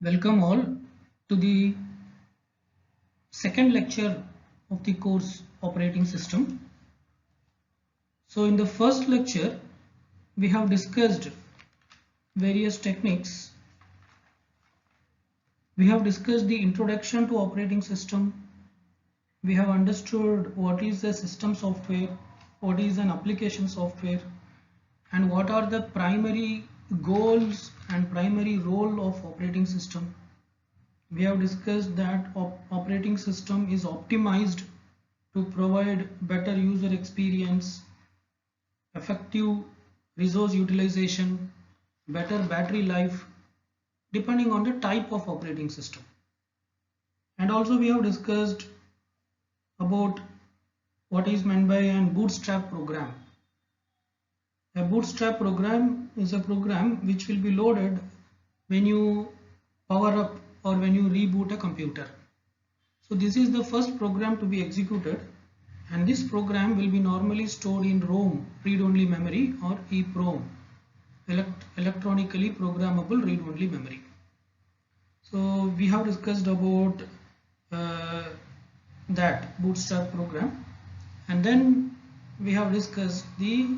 Welcome all to the second lecture of the course Operating System. So in the first lecture we have discussed various techniques. We have discussed the introduction to operating system. We have understood what is the system software, what is an application software, and what are the primary goals and primary role of operating system. We have discussed that operating system is optimized to provide better user experience, effective resource utilization, better battery life depending on the type of operating system. And also we have discussed about what is meant by a bootstrap program. A bootstrap program is a program which will be loaded when you power up or when you reboot a computer. So this is the first program to be executed, and this program will be normally stored in ROM, read-only memory, or EEPROM, electronically programmable read-only memory. So we have discussed about that bootstrap program, and then we have discussed the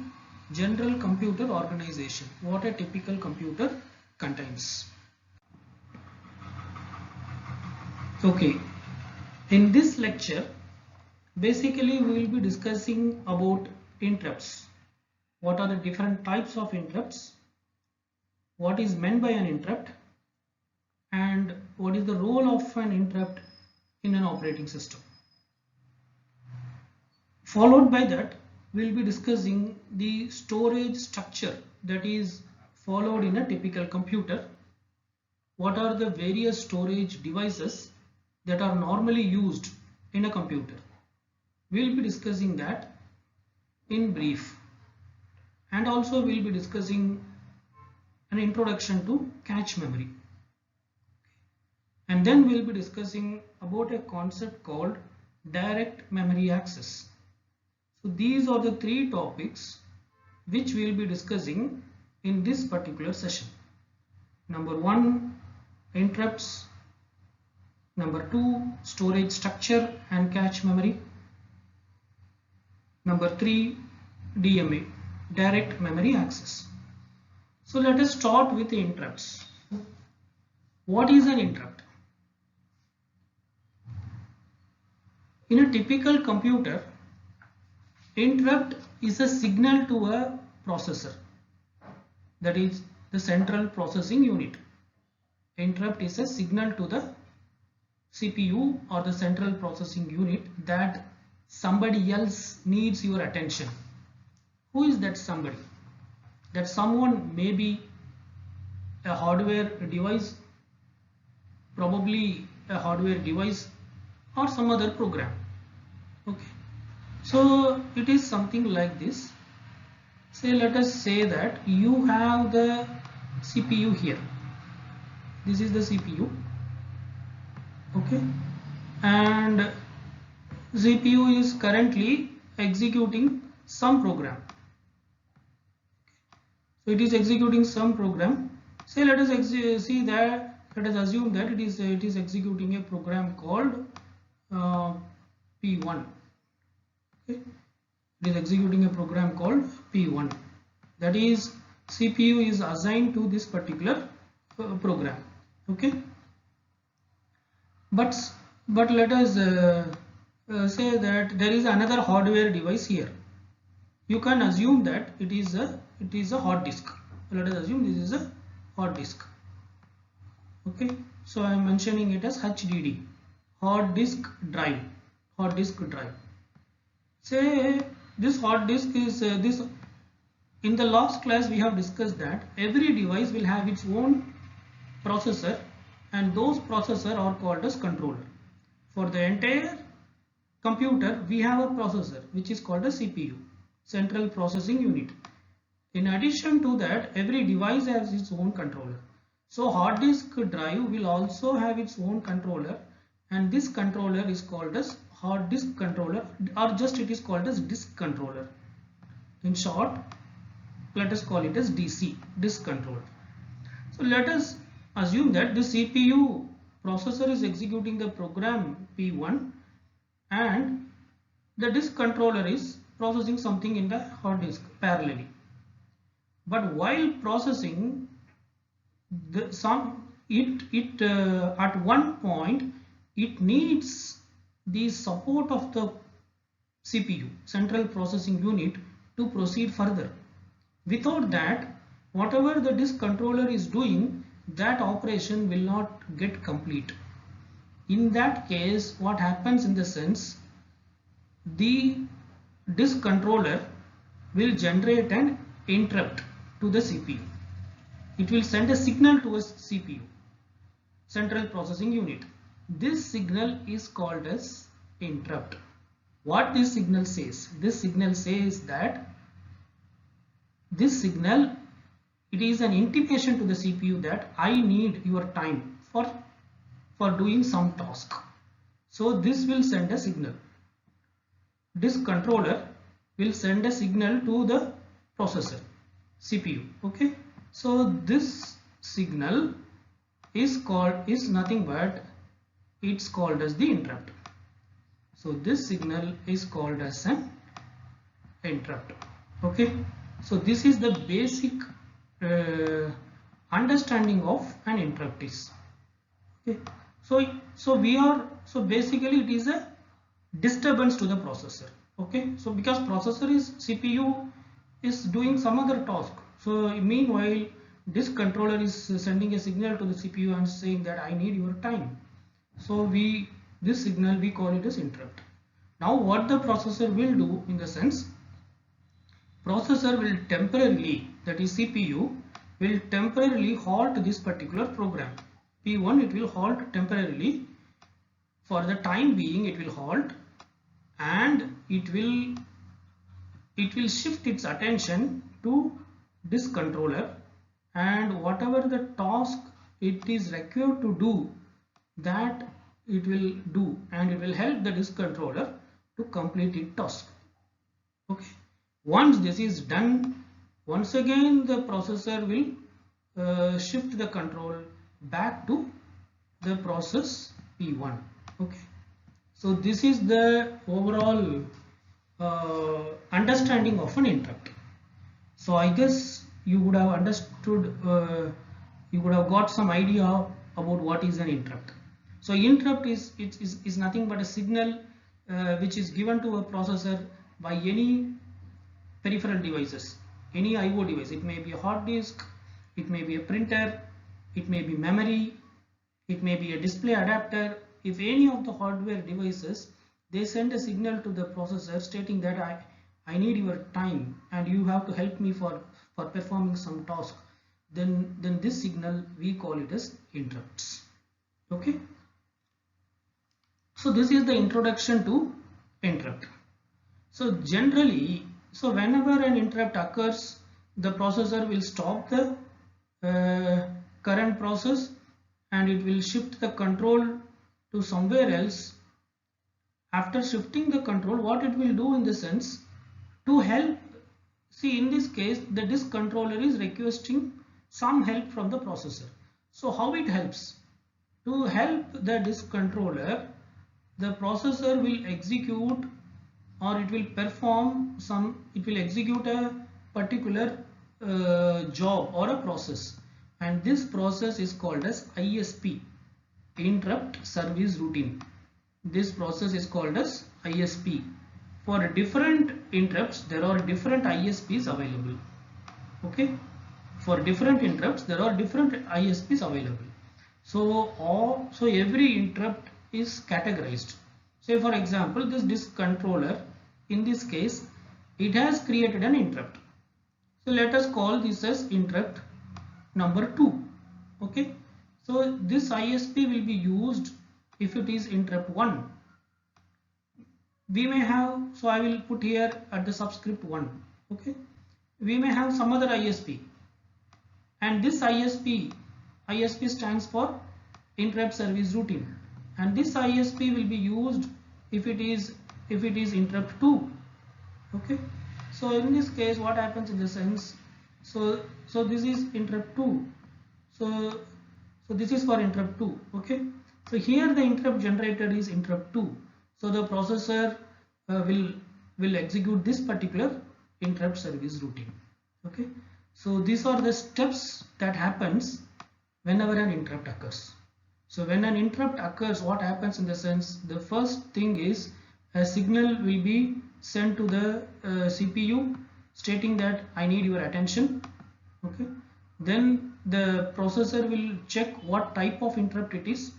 general computer organization, what a typical computer contains. Okay, in this lecture basically we will be discussing about interrupts. What are the different types of interrupts, what is meant by an interrupt, and what is the role of an interrupt in an operating system. Followed by that we will be discussing the storage structure that is followed in a typical computer. What are the various storage devices that are normally used in a computer? We will be discussing that in brief, and also we will be discussing an introduction to cache memory, and then we will be discussing about a concept called direct memory access. So these are the three topics which we will be discussing in this particular session. Number 1, interrupts. Number 2, storage structure and cache memory. Number 3, DMA, direct memory access. So let us start with the interrupts. What is an interrupt? In a typical computer, interrupt is a signal to a processor, that is the central processing unit. Interrupt is a signal to the CPU or the central processing unit that somebody else needs your attention. Who is that somebody? That someone may be a hardware device, probably a hardware device, or some other program. Okay, so it is something like this. Say, let us say that you have the CPU here. This is the CPU. Okay, and CPU is currently executing some program. So it is executing some program. Say, let us assume that it is executing a program called P1. Okay, it is executing a program called P1. That is, CPU is assigned to this particular program. Okay, but let us say that there is another hardware device here. You can assume that it is a hard disk. Let us assume this is a hard disk. Okay, so I am mentioning it as HDD, hard disk drive. Hard disk drive. Say this hard disk is this. In the last class we have discussed that every device will have its own processor, and those processors are called as controller. For the entire computer we have a processor which is called a CPU, central processing unit. In addition to that, every device has its own controller. So hard disk drive will also have its own controller, and this controller is called as hard disk controller, or just it is called as disk controller. In short, let us call it as DC, disk controller. So let us assume that the CPU processor is executing the program P1 and the disk controller is processing something in the hard disk parallelly. But while processing at one point it needs the support of the CPU, central processing unit, to proceed further. Without that, whatever the disk controller is doing, that operation will not get complete. In that case, what happens in the sense, the disk controller will generate an interrupt to the CPU. It will send a signal to a CPU, central processing unit. This signal is called as interrupt. What this signal says? This signal says that this signal, it is an intimation to the CPU that I need your time for doing some task. So this will send a signal. Disk controller will send a signal to the processor, CPU. Okay. So this signal is nothing but it's called as the interrupt. So this signal is called as an interrupt. Okay. So this is the basic understanding of an interrupt is. Okay. So basically it is a disturbance to the processor. Okay. So because CPU is doing some other task. So meanwhile this controller is sending a signal to the CPU and saying that I need your time. So this signal we call it as interrupt. Now what the processor will do, in the sense, processor will temporarily, that is CPU, will temporarily halt this particular program. P1, it will halt temporarily. For the time being it will halt, and it will shift its attention to disk controller, and whatever the task it is required to do, that it will do, and it will help the disk controller to complete its task. Okay. Once this is done, once again the processor will shift the control back to the process P1. Okay. So this is the overall understanding of an interrupt. So I guess you would have understood, you would have got some idea about what is an interrupt. So interrupt is nothing but a signal which is given to a processor by any peripheral devices, any IO device. It may be a hard disk, it may be a printer, it may be memory, it may be a display adapter. If any of the hardware devices, they send a signal to the processor stating that I need your time and you have to help me for performing some task, then this signal we call it as interrupts. Okay. So this is the introduction to interrupt. So generally, so whenever an interrupt occurs, the processor will stop the current process and it will shift the control to somewhere else. After shifting the control, what it will do in the sense, to help, see in this case the disk controller is requesting some help from the processor. So how it helps? To help the disk controller, the processor will execute, or it will perform some, it will execute a particular job or a process, and this process is called as ISP, interrupt service routine. This process is called as ISP. For different interrupts there are different ISPs available. Okay, for different interrupts there are different ISPs available. So every interrupt is categorized. Say for example, this disk controller, in this case it has created an interrupt. So let us call this as interrupt number 2. Okay, so this ISP will be used if it is interrupt 1. We may have, so I will put here at the subscript 1. Okay, we may have some other ISP, and this ISP stands for interrupt service routine, and this ISP will be used if it is interrupt 2. Okay, so in this case what happens in the sense, so this is interrupt 2. So So this is for interrupt 2. Okay. So here the interrupt generated is interrupt 2. So the processor will execute this particular interrupt service routine. Okay. So these are the steps that happens whenever an interrupt occurs. So when an interrupt occurs, what happens in the sense, the first thing is a signal will be sent to the CPU stating that I need your attention. Okay. Then the processor will check what type of interrupt it is.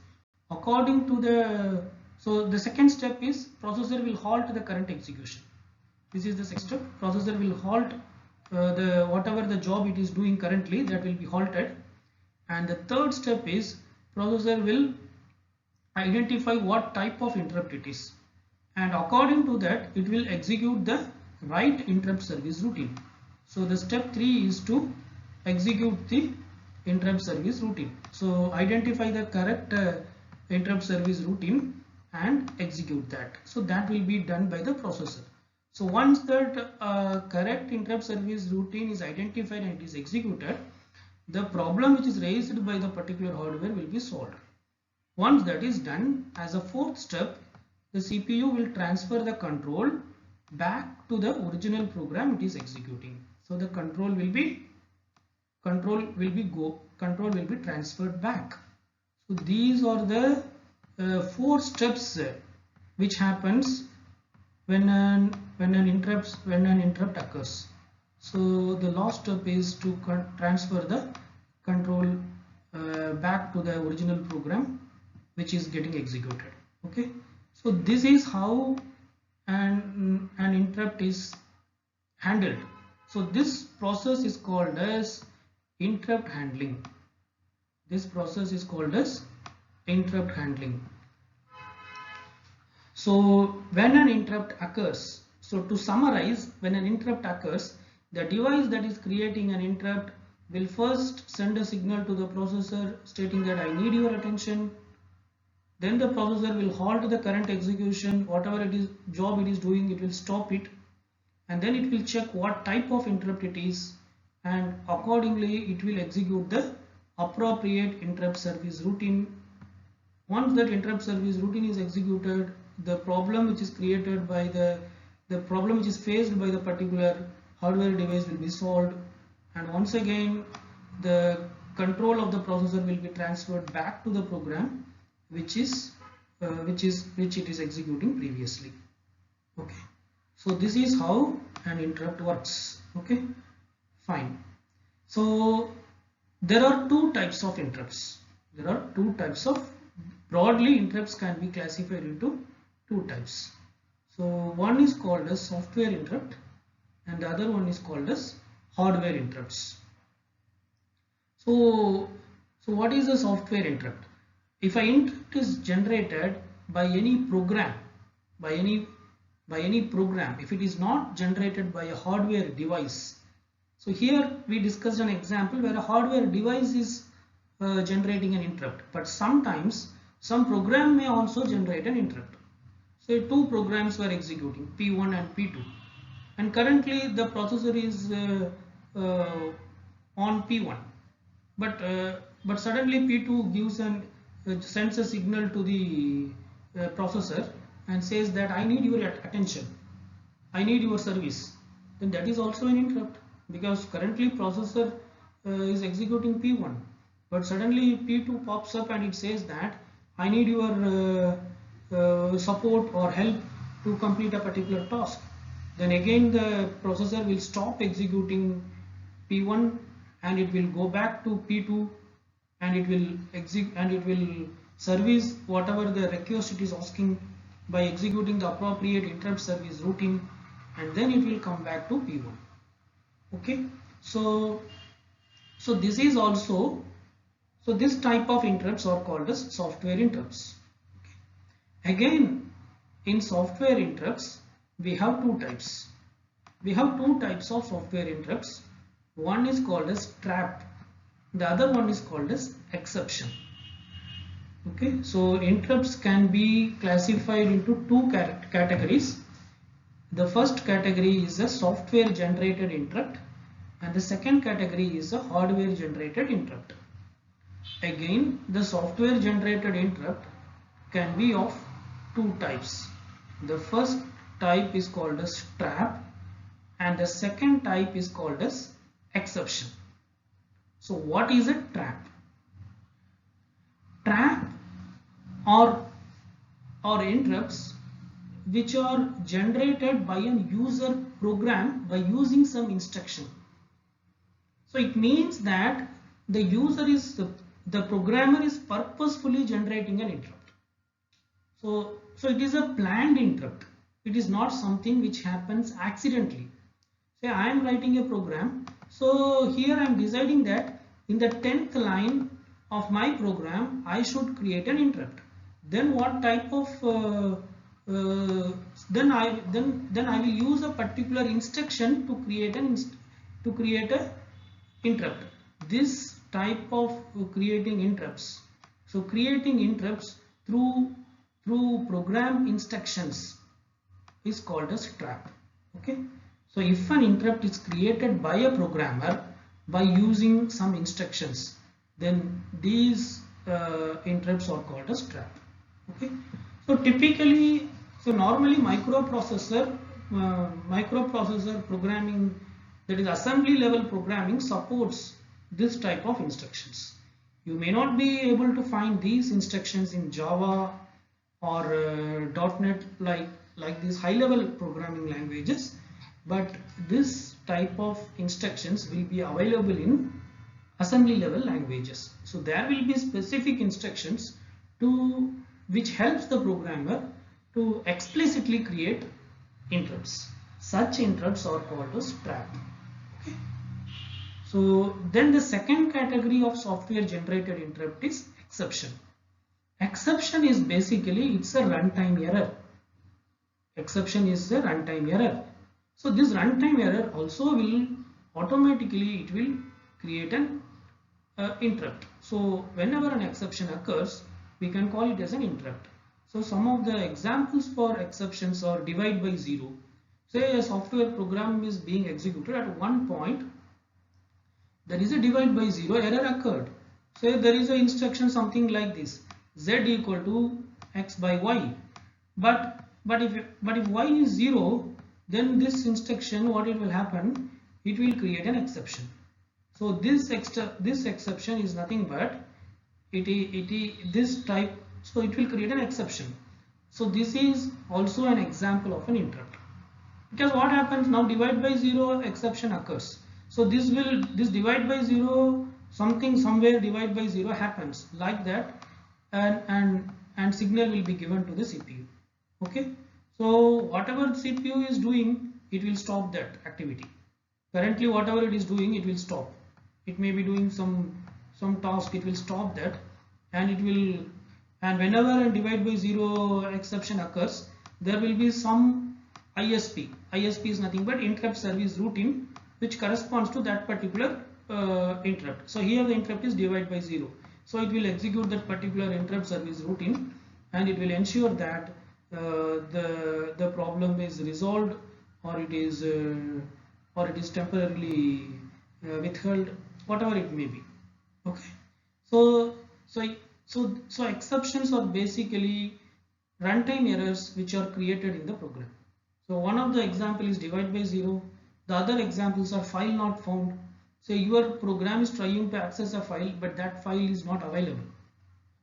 According to the, so the second step is processor will halt the current execution. This is the second step. Processor will halt the whatever the job it is doing currently, that will be halted. And the third step is processor will identify what type of interrupt it is, and according to that it will execute the right interrupt service routine. So the step 3 is to execute the interrupt service routine. So identify the correct interrupt service routine and execute that. So that will be done by the processor. So once that correct interrupt service routine is identified and it is executed, the problem which is raised by the particular hardware will be solved. Once that is done, as a fourth step, the CPU will transfer the control back to the original program it is executing. So the control will be transferred back. So these are the 4 steps which happens when an interrupt occurs. So the last step is to transfer the control back to the original program which is getting executed. Okay. So this is how an interrupt is handled. So this process is called as interrupt handling. This process is called as interrupt handling. So when an interrupt occurs, so to summarize, when an interrupt occurs, the device that is creating an interrupt will first send a signal to the processor stating that I need your attention. Then the processor will halt the current execution, whatever it is job it is doing, it will stop it, and then it will check what type of interrupt it is, and accordingly it will execute the appropriate interrupt service routine. Once that interrupt service routine is executed, the problem which is created by the problem which is faced by the particular hardware device will be solved, and once again the control of the processor will be transferred back to the program which it is executing previously. Okay, so this is how an interrupt works. Okay, fine. So there are 2 types of interrupts. Broadly, interrupts can be classified into 2 types. So one is called as software interrupt and the other one is called as hardware interrupts. So what is a software interrupt? If an interrupt is generated by any program, if it is not generated by a hardware device. So here we discussed an example where a hardware device is generating an interrupt, but sometimes some program may also generate an interrupt. So 2 programs were executing, P1 and P2, and currently the processor is on P1, but suddenly P2 gives sends a signal to the processor and says that I need your attention, I need your service. Then that is also an interrupt, because currently processor is executing P1, but suddenly P2 pops up and it says that I need your support or help to complete a particular task. Then again the processor will stop executing P1 and it will go back to P2 and it will service whatever the request it is asking by executing the appropriate interrupt service routine, and then it will come back to P1. Okay, so this is also, so this type of interrupts are called as software interrupts. Okay. Again, in software interrupts we have 2 types. We have 2 types of software interrupts. One is called as trap, the other one is called as exception. Okay, so interrupts can be classified into 2 categories. The first category is a software generated interrupt and the second category is a hardware generated interrupt. Again, the software generated interrupt can be of two types. The first type is called as trap and the second type is called as exception. So what is a trap? Trap or interrupts which are generated by a user program by using some instruction. So it means that the user is the programmer is purposefully generating an interrupt. So it is a planned interrupt. It is not something which happens accidentally. Say I am writing a program. So here I am deciding that in the 10th line of my program I should create an interrupt. Then what type of then I will use a particular instruction to create a interrupt. This type of creating interrupts. So creating interrupts through program instructions is called as trap. Okay. So if an interrupt is created by a programmer by using some instructions, then these interrupts are called as trap. Okay. So typically, so normally microprocessor programming, that is assembly level programming, supports this type of instructions. You may not be able to find these instructions in Java or .NET like these high level programming languages, but this type of instructions will be available in assembly level languages. So there will be specific instructions which helps the programmer to explicitly create interrupts. Such interrupts are called as trap. Okay. So then the second category of software generated interrupt is exception. Exception is basically it's a runtime error. Exception is a runtime error. So this runtime error also will automatically create an interrupt. So whenever an exception occurs, we can call it as an interrupt. So some of the examples for exceptions are divide by zero. Say a software program is being executed, at one point there is a divide by zero error occurred. Say there is an instruction something like this: z equal to x by y. But if y is 0, then this instruction, what it will happen? It will create an exception. So this exception is nothing but this type. So it will create an exception. So this is also an example of an interrupt. Because what happens now? Divide by 0 exception occurs. So this divide by 0, somewhere divide by 0 happens like that, and signal will be given to the CPU. Okay. So whatever CPU is doing, it will stop that activity. Currently whatever it is doing, it will stop. It may be doing some task, it will stop that, and whenever a divide by 0 exception occurs, there will be some ISP. ISP is nothing but interrupt service routine, which corresponds to that particular interrupt. So here the interrupt is divide by 0. So it will execute that particular interrupt service routine, and it will ensure that the problem is resolved, or it is temporarily withheld, whatever it may be. Okay. So exceptions are basically runtime errors which are created in the program. So one of the example is divide by 0. The other examples are file not found. So your program is trying to access a file, but that file is not available.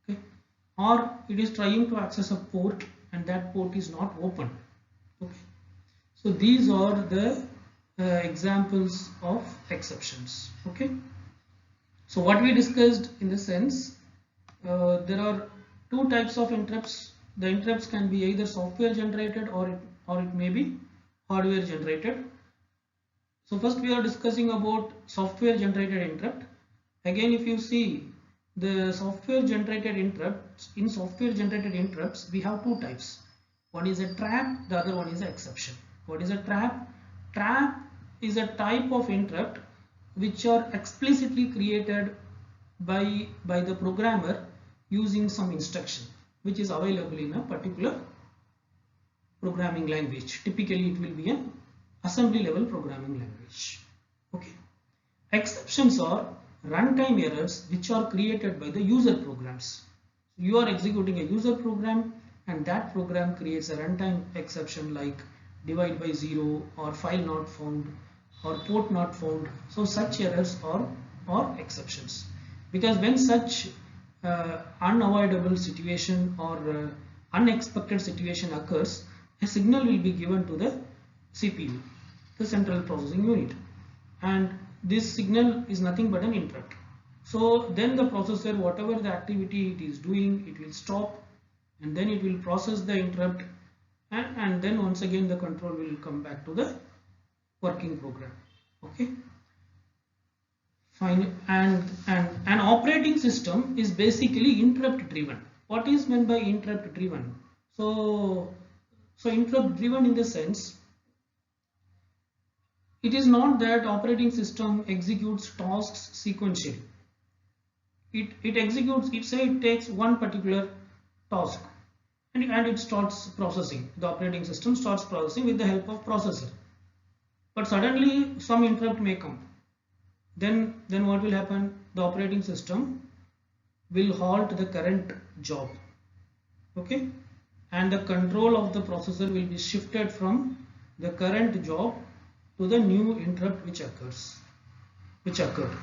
Okay. Or it is trying to access a port, and that port is not open. Okay. So these are the examples of exceptions. Okay. So what we discussed in the sense, there are two types of interrupts. The interrupts can be either software generated or it may be hardware generated. So first we are discussing about software generated interrupt. Again, if you see the software generated interrupts, in software generated interrupts we have two types. One is a trap, the other one is an exception. What is a trap? Trap is a type of interrupt which are explicitly created by the programmer using some instruction which is available in a particular programming language. Typically it will be an assembly level programming language. Okay. Exceptions are runtime errors which are created by the user programs. You are executing a user program and that program creates a runtime exception like divide by 0 or file not found or port not found. So such errors are exceptions, because when such unavoidable situation or unexpected situation occurs, a signal will be given to the CPU, the central processing unit, and this signal is nothing but an interrupt. So then the processor, whatever the activity it is doing, it will stop and then it will process the interrupt, and then once again the control will come back to the working program. Okay, fine. And an operating system is basically interrupt driven. What is meant by interrupt driven? So interrupt driven in the sense, it is not that operating system executes tasks sequentially. It executes, it takes one particular task and it starts processing. The operating system starts processing with the help of processor. But suddenly some interrupt may come. Then what will happen? The operating system will halt the current job. Okay, and the control of the processor will be shifted from the current job to the new interrupt which occurred,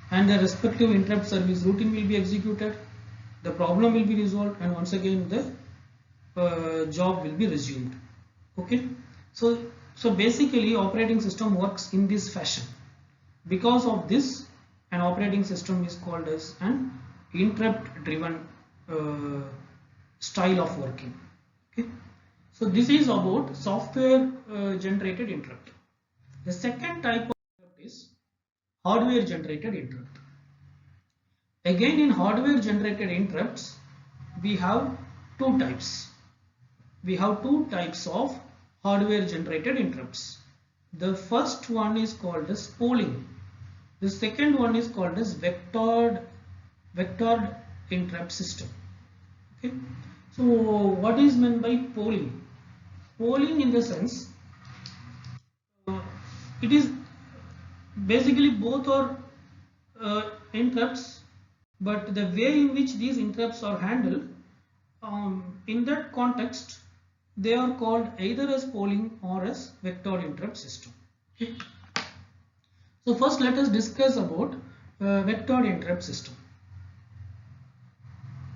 and the respective interrupt service routine will be executed, the problem will be resolved, and once again the job will be resumed. Okay, so basically operating system works in this fashion. Because of this, an operating system is called as an interrupt driven style of working. Okay, so this is about software generated interrupt. The second type of interrupt is hardware generated interrupt. Again, in hardware generated interrupts, we have two types. We have two types of hardware generated interrupts. The first one is called as polling. The second one is called as vectored interrupt system. Okay, so what is meant by polling? Polling in the sense, it is basically both are interrupts, but the way in which these interrupts are handled, in that context they are called either as polling or as vector interrupt system. Okay. So first let us discuss about vector interrupt system.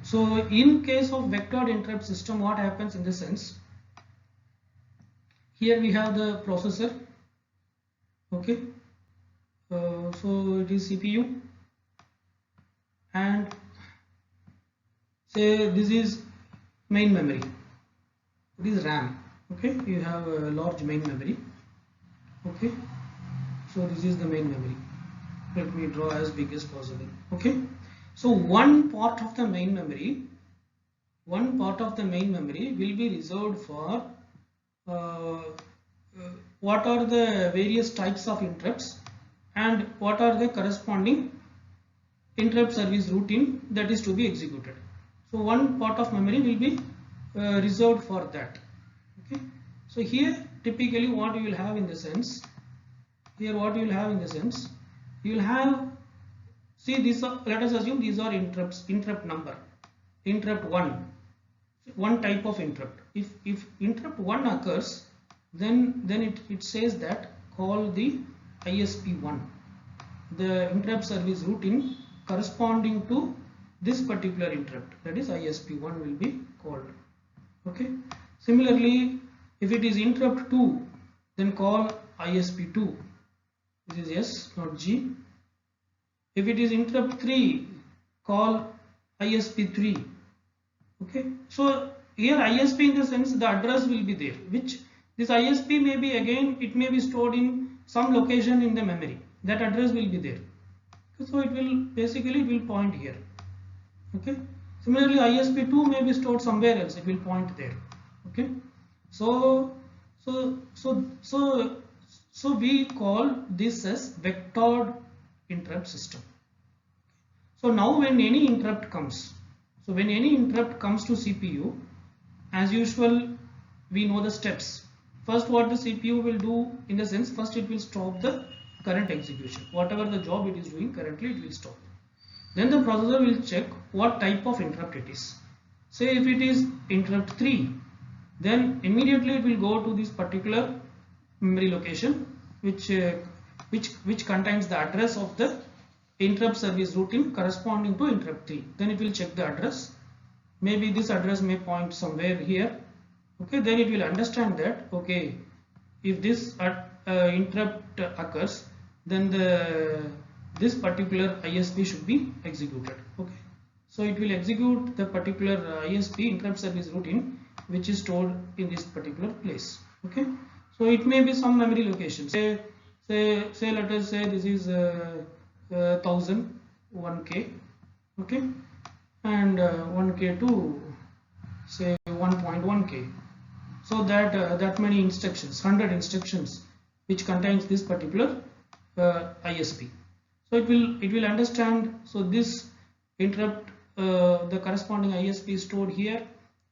So in case of vector interrupt system, what happens in the sense, here we have the processor. Okay, so it is CPU, and say this is main memory, it is RAM. Okay, you have a large main memory. Okay, so this is the main memory. Let me draw as big as possible. Okay, so one part of the main memory will be reserved for what are the various types of interrupts and what are the corresponding interrupt service routine that is to be executed. So one part of memory will be reserved for that. Okay, so here typically what you will have in the sense, you will have, see these are, let us assume these are interrupt number, interrupt 1 type of interrupt. If interrupt 1 occurs, then it says that call the ISP1, the interrupt service routine corresponding to this particular interrupt, that is ISP1 will be called. Okay, similarly if it is interrupt 2, then call ISP2, this is S not G. If it is interrupt 3, call ISP3. Okay, so here ISP in the sense the address will be there, which this ISP may be, again it may be stored in some location in the memory, that address will be there. So it will basically point here. Okay, similarly ISP2 may be stored somewhere else, it will point there. Okay, so we call this as vectored interrupt system. So now when any interrupt comes, to CPU, as usual we know the steps. First what the CPU will do, in the sense, first it will stop the current execution. Whatever the job it is doing currently, it will stop. Then the processor will check what type of interrupt it is. Say if it is interrupt 3, then immediately it will go to this particular memory location which contains the address of the interrupt service routine corresponding to interrupt 3. Then it will check the address. Maybe this address may point somewhere here. Okay, then it will understand that, okay, if this interrupt occurs, then this particular ISP should be executed. Okay, so it will execute the particular ISP interrupt service routine which is stored in this particular place. Okay, so it may be some memory location. Say let us say this is 1000 1K. Okay, and 1K to say 1.1K. So that many instructions, 100 instructions, which contains this particular ISP. So it will understand. So this interrupt, the corresponding ISP is stored here,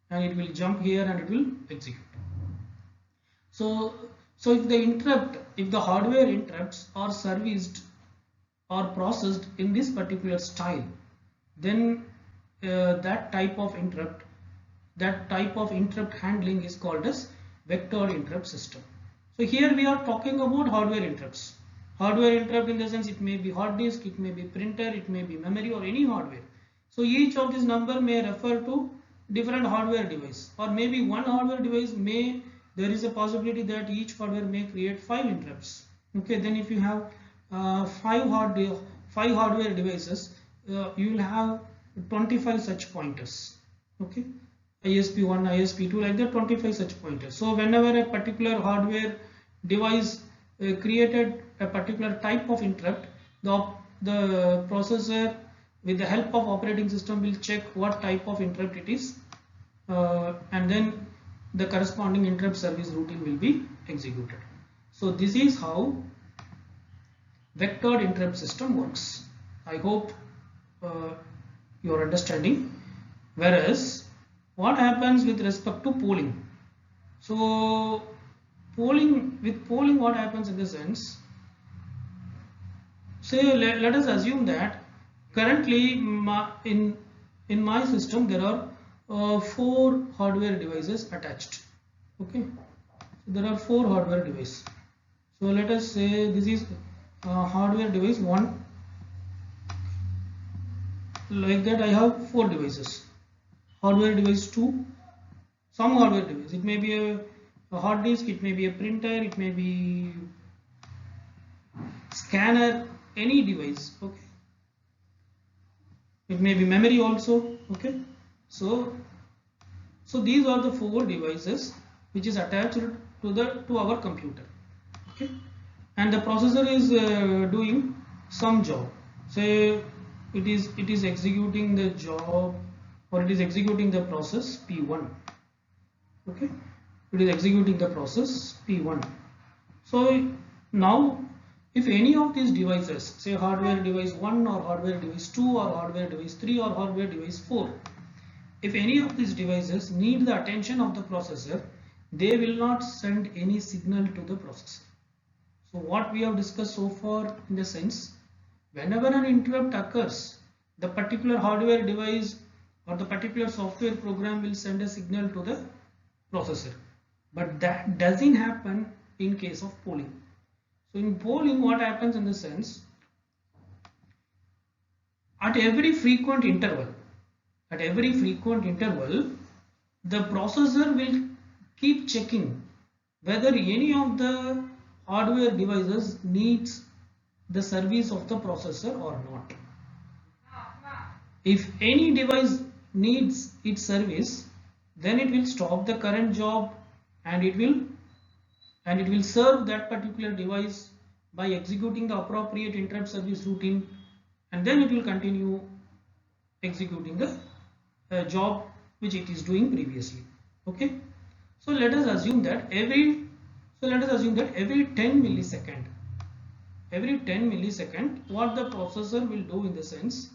and it will jump here and it will execute. So if the hardware interrupts are serviced or processed in this particular style, then that type of interrupt handling is called as vector interrupt system. So here we are talking about hardware interrupts. Hardware interrupt in the sense it may be hard disk, it may be printer, it may be memory or any hardware. So each of these number may refer to different hardware device, or maybe one hardware device there is a possibility that each hardware may create 5 interrupts. Okay, then if you have 5 hardware devices, you will have 25 such pointers. Okay, ISP1, ISP2, like that, 25 such pointers. So whenever a particular hardware device created a particular type of interrupt, the processor with the help of operating system will check what type of interrupt it is, and then the corresponding interrupt service routine will be executed. So this is how vectored interrupt system works. I hope you are understanding. Whereas what happens with respect to polling? So with polling, what happens in the sense, say let us assume that currently in my system there are 4 hardware devices attached. Okay, so there are 4 hardware devices. So let us say this is hardware device 1. Like that, I have 4 devices. Hardware device 2, some hardware device. It may be a hard disk, it may be a printer, it may be scanner, any device. Okay, it may be memory also. Okay, so these are the 4 devices which is attached to our computer. Okay, and the processor is doing some job. Say it is executing the job, or it is executing the process P1. Okay, it is executing the process P1. So now if any of these devices, say hardware device 1 or hardware device 2 or hardware device 3 or hardware device 4, if any of these devices need the attention of the processor, they will not send any signal to the processor. So what we have discussed so far, in the sense, whenever an interrupt occurs, the particular hardware device or the particular software program will send a signal to the processor, but that doesn't happen in case of polling. So in polling, what happens in the sense, at every frequent interval, the processor will keep checking whether any of the hardware devices needs the service of the processor or not. If any device needs its service, then it will stop the current job and it will serve that particular device by executing the appropriate interrupt service routine, and then it will continue executing the job which it is doing previously. Okay, so let us assume that every 10 millisecond, what the processor will do, in the sense,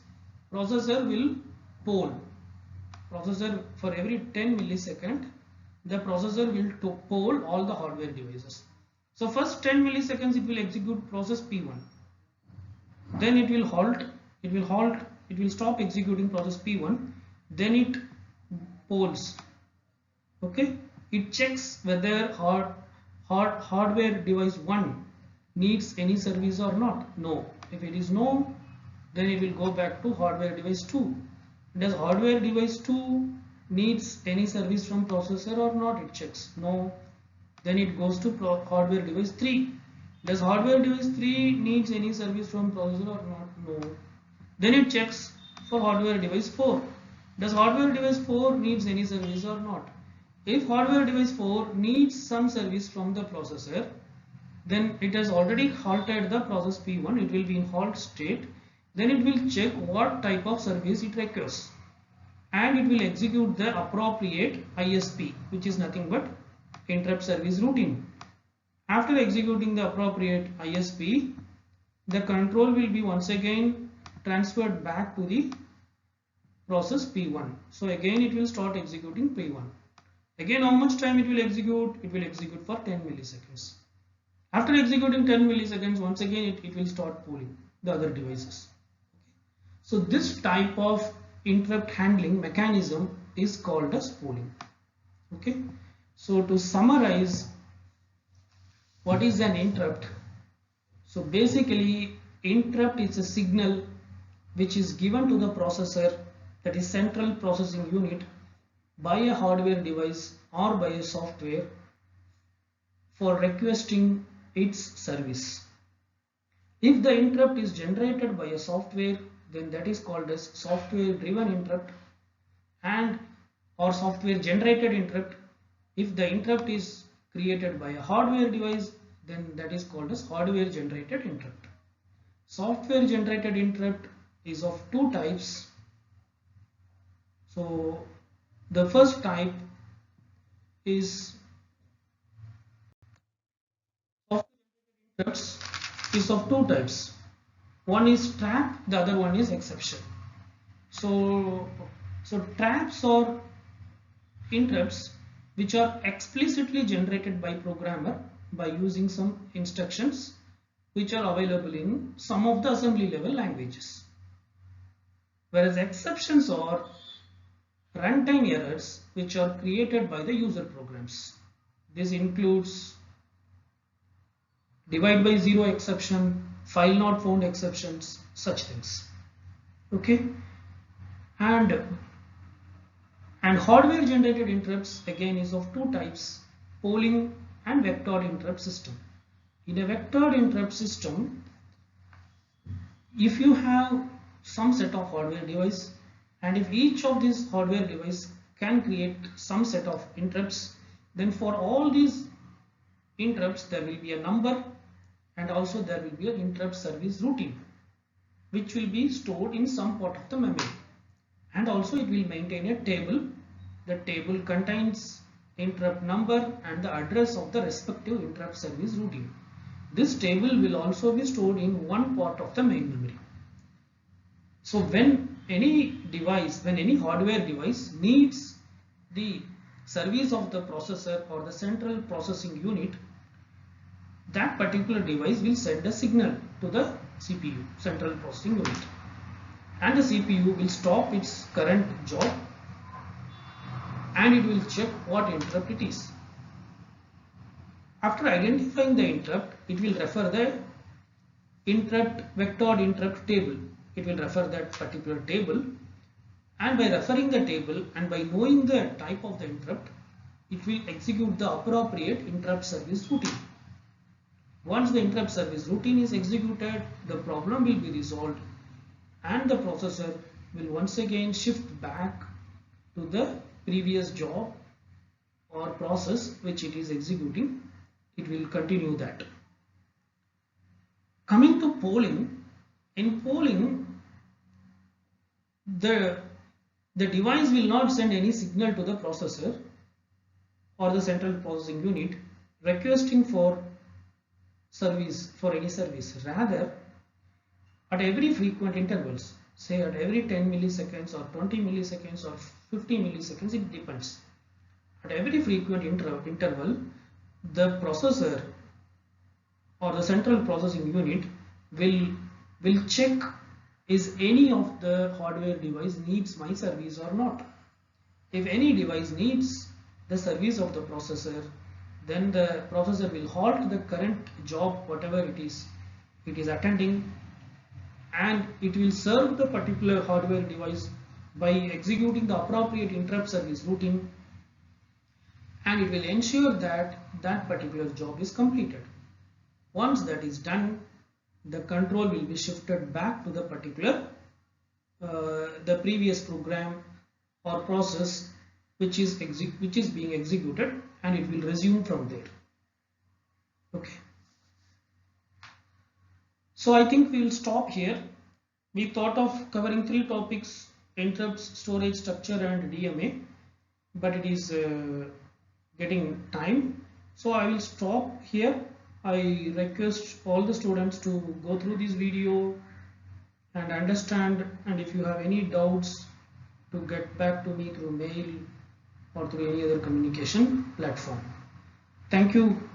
processor will poll. For every 10 millisecond, the processor will poll all the hardware devices. So first 10 milliseconds it will execute process P1. Then it will halt, it will stop executing process P1. Then it polls. Okay, it checks whether hardware device 1 needs any service or not. No. If it is no, then it will go back to hardware device 2. Does hardware device 2 needs any service from processor or not? It checks. No. Then it goes to hardware device 3. Does hardware device 3 needs any service from processor or not? No. Then it checks for hardware device 4. Does hardware device 4 needs any service or not? If hardware device 4 needs some service from the processor, then it has already halted the process P1. It will be in halt state. Then it will check what type of service it requires, and it will execute the appropriate ISP, which is nothing but interrupt service routine. After executing the appropriate ISP, the control will be once again transferred back to the process P1. So again it will start executing P1. Again, how much time it will execute? It will execute for 10 milliseconds. After executing 10 milliseconds, once again it will start polling the other devices. So this type of interrupt handling mechanism is called as polling. Okay. So to summarize, what is an interrupt? So basically, interrupt is a signal which is given to the processor, that is central processing unit, by a hardware device or by a software for requesting its service. If the interrupt is generated by a software, then that is called as software driven interrupt, and or software generated interrupt. If the interrupt is created by a hardware device, then that is called as hardware generated interrupt. Software generated interrupt is of two types. So the first type is software generated interrupts is of two types. One is trap, the other one is exception. So traps are interrupts which are explicitly generated by programmer by using some instructions which are available in some of the assembly level languages. Whereas exceptions are runtime errors which are created by the user programs. This includes divide by zero exception, file not found exceptions, such things. Okay, and hardware generated interrupts again is of two types, polling and vectored interrupt system. In a vectored interrupt system, if you have some set of hardware device, and if each of these hardware device can create some set of interrupts, then for all these interrupts there will be a number, and also there will be an interrupt service routine which will be stored in some part of the memory, and also it will maintain a table. The table contains interrupt number and the address of the respective interrupt service routine. This table will also be stored in one part of the main memory. So when any hardware device needs the service of the processor or the central processing unit, that particular device will send a signal to the CPU, central processing unit, and the CPU will stop its current job and it will check what interrupt it is. After identifying the interrupt, it will refer the vectored interrupt table. It will refer that particular table, and by referring the table and by knowing the type of the interrupt, it will execute the appropriate interrupt service routine. Once the interrupt service routine is executed, the problem will be resolved and the processor will once again shift back to the previous job or process which it is executing. It will continue that. Coming to polling, in polling, the device will not send any signal to the processor or the central processing unit requesting for service, for any service. Rather, at every frequent intervals, say at every 10 milliseconds or 20 milliseconds or 50 milliseconds, it depends. At every frequent interval, the processor or the central processing unit will check is any of the hardware device needs my service or not. If any device needs the service of the processor, then the processor will halt the current job whatever it is attending, and it will serve the particular hardware device by executing the appropriate interrupt service routine, and it will ensure that that particular job is completed. Once that is done, the control will be shifted back to the particular the previous program or process which is being executed, and it will resume from there. Okay. So I think we will stop here. We thought of covering 3 topics: interrupts, storage structure, and DMA, but it is getting time. So I will stop here. I request all the students to go through this video and understand, and if you have any doubts, to get back to me through mail or through any other communication platform. Thank you.